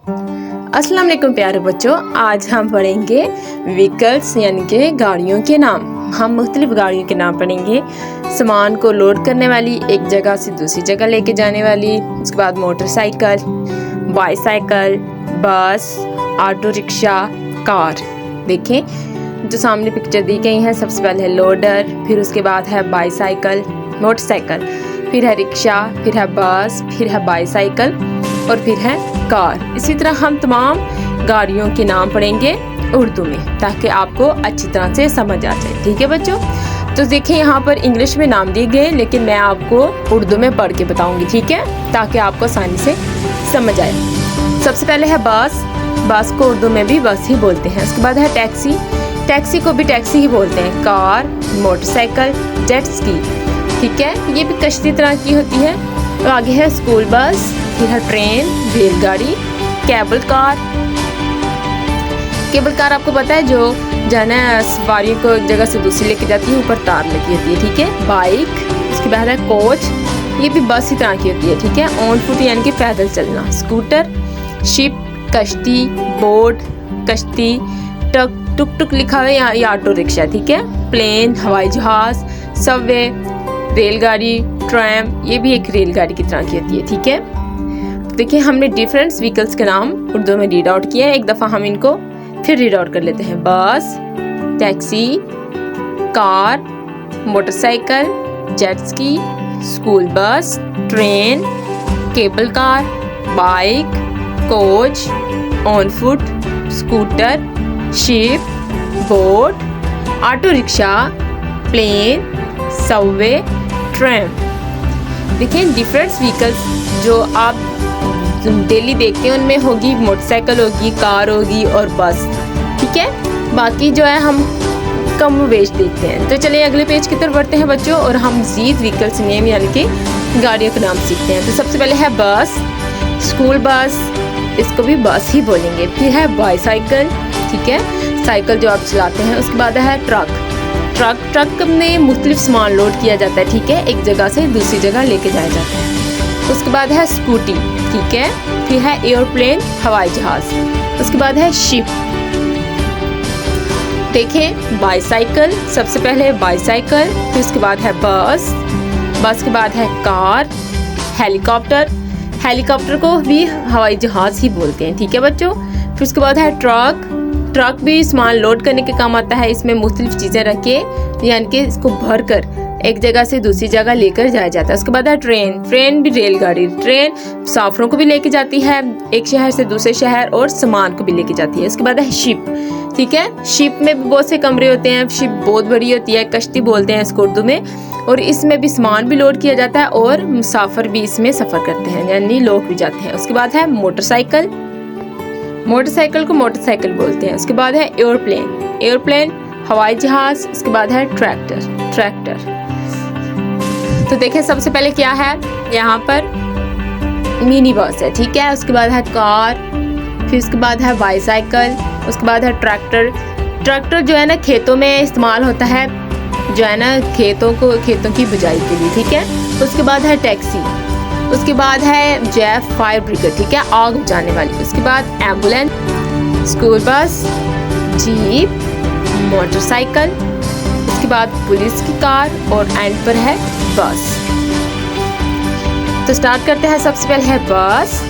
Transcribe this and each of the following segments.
अस्सलाम वालेकुम प्यारे बच्चों, आज हम पढ़ेंगे व्हीकल्स यानी कि गाड़ियों के नाम। हम मुख्तलिफ गाड़ियों के नाम पढ़ेंगे। सामान को लोड करने वाली, एक जगह से दूसरी जगह लेके जाने वाली, उसके बाद मोटरसाइकिल, बाईसाइकिल, बस, ऑटो रिक्शा, कार। देखें जो सामने पिक्चर दी गई है, सबसे पहले है लोडर, फिर उसके बाद है बाईसाइकिल, मोटरसाइकिल, फिर है रिक्शा, फिर है बस, फिर है बाईसाइकिल और फिर है कार। इसी तरह हम तमाम गाड़ियों के नाम पढ़ेंगे उर्दू में, ताकि आपको अच्छी तरह से समझ आ जाए। ठीक है बच्चों, तो देखिए यहाँ पर इंग्लिश में नाम दिए गए, लेकिन मैं आपको उर्दू में पढ़ के बताऊंगी, ठीक है, ताकि आपको आसानी से समझ आए। सबसे पहले है बस। बस को उर्दू में भी बस ही बोलते हैं। उसके बाद है टैक्सी। टैक्सी को भी टैक्सी ही बोलते हैं। कार, मोटरसाइकिल, जेट स्की, ठीक है, ये भी कश्ती तरह की होती है। तो आगे है स्कूल बस, फिर है ट्रेन, रेलगाड़ी, केबल कार। केबल कार आपको पता है जो है सवारियों को एक जगह से दूसरी लेके जाती है, ऊपर तार लगी होती है, ठीक है। बाइक, उसके बाद है कोच, ये भी बस ही तरह की होती है, ठीक है। ऑन फुट यानी कि पैदल चलना। स्कूटर, शिप, कश्ती, बोट, कश्ती, टुक टुक लिखा हुआ है या ऑटो रिक्शा, ठीक है। प्लेन, हवाई जहाज, सबवे, रेलगाड़ी, ट्रैम, ये भी एक रेलगाड़ी की तरह की होती है, ठीक है। देखिए हमने डिफरेंट व्हीकल्स के नाम उर्दू में रीड आउट किए हैं। एक दफ़ा हम इनको फिर रीड आउट कर लेते हैं। Bus, taxi, car, motorcycle, jet ski, school bus, train, cable car, bike, coach, on foot, scooter, ship, boat, auto rickshaw, plane, subway, tram. देखिए डिफरेंट व्हीकल्स जो आप डेली देखते हैं उनमें होगी मोटरसाइकिल होगी, कार होगी और बस, ठीक है। बाकी जो है हम कम वेश देखते हैं। तो चलिए अगले पेज की तरफ बढ़ते हैं बच्चों, और हम मज़ीद व्हीकल्स नेम यानी कि गाड़ियों के नाम सीखते हैं। तो सबसे पहले है बस, स्कूल बस, इसको भी बस ही बोलेंगे। फिर है बाईसाइकिल, ठीक है, साइकिल जो आप चलाते हैं। उसके बाद है ट्रक। ट्रक में मुख्तलिफ सामान लोड किया जाता है, ठीक है, एक जगह से दूसरी जगह लेके जाया जाता है। उसके बाद है स्कूटी, ठीक है। फिर है एयरप्लेन, हवाई जहाज। उसके बाद है शिप। देखें बाईसाइकिल, सबसे पहले बाईसाइकिल, फिर उसके बाद है बस, बस के बाद है कार, हेलीकॉप्टर, हेलीकॉप्टर को भी हवाई जहाज ही बोलते हैं, ठीक है बच्चों। फिर उसके बाद है ट्रक। ट्रक भी सामान लोड करने के काम आता है। इसमें मुख्तलिफ चीज़ें रख के यानी कि इसको भर कर एक जगह से दूसरी जगह लेकर जाया जाता है। उसके बाद है ट्रेन। ट्रेन भी रेलगाड़ी। ट्रेन मुसाफिरों को भी लेके जाती है एक शहर से दूसरे शहर, और सामान को भी लेके जाती है। उसके बाद है शिप, ठीक है। शिप में भी बहुत से कमरे होते हैं। शिप बहुत बड़ी होती है, कश्ती बोलते हैं इसको उर्दू में, और इसमें भी सामान भी लोड किया जाता है और मुसाफिर भी इसमें सफ़र करते हैं, यानी लोग भी जाते हैं। उसके बाद है मोटरसाइकिल। मोटरसाइकिल को मोटरसाइकिल बोलते हैं। उसके बाद है एयरप्लेन। एयरप्लेन हवाई जहाज। उसके बाद है ट्रैक्टर। तो देखें सबसे पहले क्या है यहाँ पर, मिनी बस है, ठीक है। उसके बाद है कार, फिर उसके बाद है बाईसाइकिल, उसके बाद है ट्रैक्टर जो है ना खेतों में इस्तेमाल होता है, जो है ना खेतों की बुझाई के लिए, ठीक है। उसके बाद है टैक्सी। उसके बाद है जो है फायर ब्रिगेड, ठीक है, आग बुझाने वाली। उसके बाद ambulance, school bus, jeep, motorcycle, उसके बाद पुलिस की कार, और एंड पर है बस। तो स्टार्ट करते हैं। सबसे पहले है बस,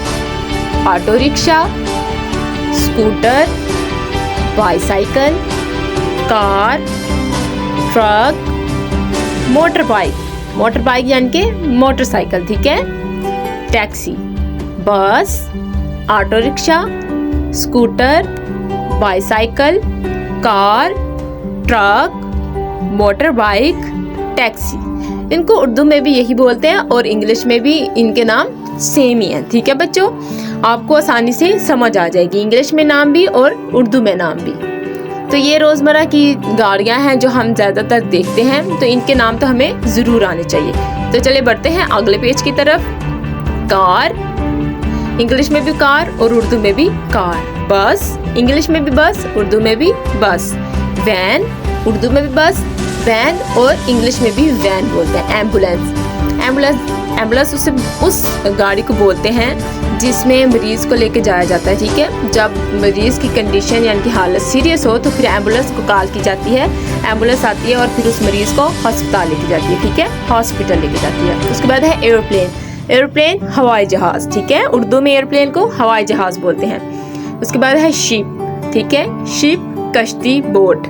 auto rickshaw, scooter, bicycle, car, truck, motor bike यानी कि मोटरसाइकिल, ठीक है। टैक्सी, बस, auto rickshaw, scooter, bicycle, car, truck, motor bike, taxi. इनको उर्दू में भी यही बोलते हैं और इंग्लिश में भी इनके नाम सेम ही है, ठीक है बच्चों। आपको आसानी से समझ आ जाएगी, इंग्लिश में नाम भी और उर्दू में नाम भी। तो ये रोज़मर्रा की गाड़ियाँ हैं जो हम ज़्यादातर देखते हैं, तो इनके नाम तो हमें ज़रूर आने चाहिए। तो चलिए बढ़ते हैं अगले पेज की तरफ। कार, इंग्लिश में भी कार और उर्दू में भी कार। बस, इंग्लिश में भी बस, उर्दू में भी बस। वैन, उर्दू में भी बस, वैन, और इंग्लिश में भी वैन बोलते हैं। एम्बुलेंस उस गाड़ी को बोलते हैं जिसमें मरीज़ को लेके जाया जाता है, ठीक है। जब मरीज़ की कंडीशन यानी कि हालत सीरियस हो तो फिर एम्बुलेंस को कॉल की जाती है, एम्बुलेंस आती है और फिर उस मरीज़ को अस्पताल लेके जाती है, ठीक है, हॉस्पिटल लेके जाती है। उसके बाद है एरोप्लेन। एरोप्लेन हवाई जहाज़, ठीक है, उर्दू में एरोप्लेन को हवाई जहाज़ बोलते हैं। उसके बाद है शिप, ठीक है, शिप कश्ती बोट।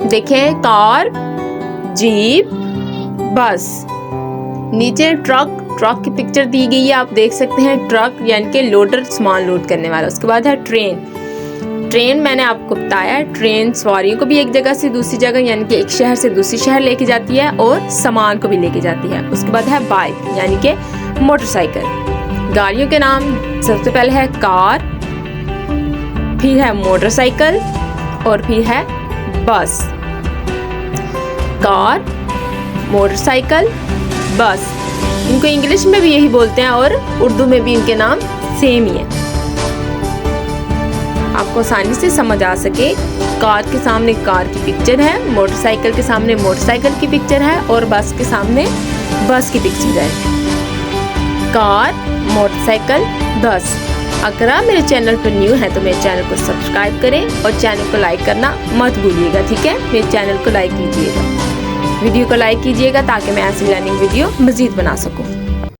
देखें कार, जीप, बस। नीचे ट्रक की पिक्चर दी गई है, आप देख सकते हैं, ट्रक यानी कि लोडर, सामान लोड करने वाला। उसके बाद है ट्रेन मैंने आपको बताया, ट्रेन सवारियों को भी एक जगह से दूसरी जगह यानी कि एक शहर से दूसरी शहर लेके जाती है और सामान को भी लेके जाती है। उसके बाद है बाइक यानी कि मोटरसाइकिल। गाड़ियों के नाम सबसे पहले है कार, फिर है मोटरसाइकिल और फिर है बस। कार, मोटरसाइकिल, बस। इनको इंग्लिश में भी यही बोलते हैं और उर्दू में भी इनके नाम सेम ही है। आपको आसानी से समझ आ सके, कार के सामने कार की पिक्चर है, मोटरसाइकिल के सामने मोटरसाइकिल की पिक्चर है और बस के सामने बस की पिक्चर है। कार, मोटरसाइकिल, बस। अगर आप मेरे चैनल पर न्यू हैं तो मेरे चैनल को सब्सक्राइब करें और चैनल को लाइक करना मत भूलिएगा, ठीक है। मेरे चैनल को लाइक कीजिएगा, वीडियो को लाइक कीजिएगा ताकि मैं ऐसी लर्निंग वीडियो मज़ीद बना सकूं।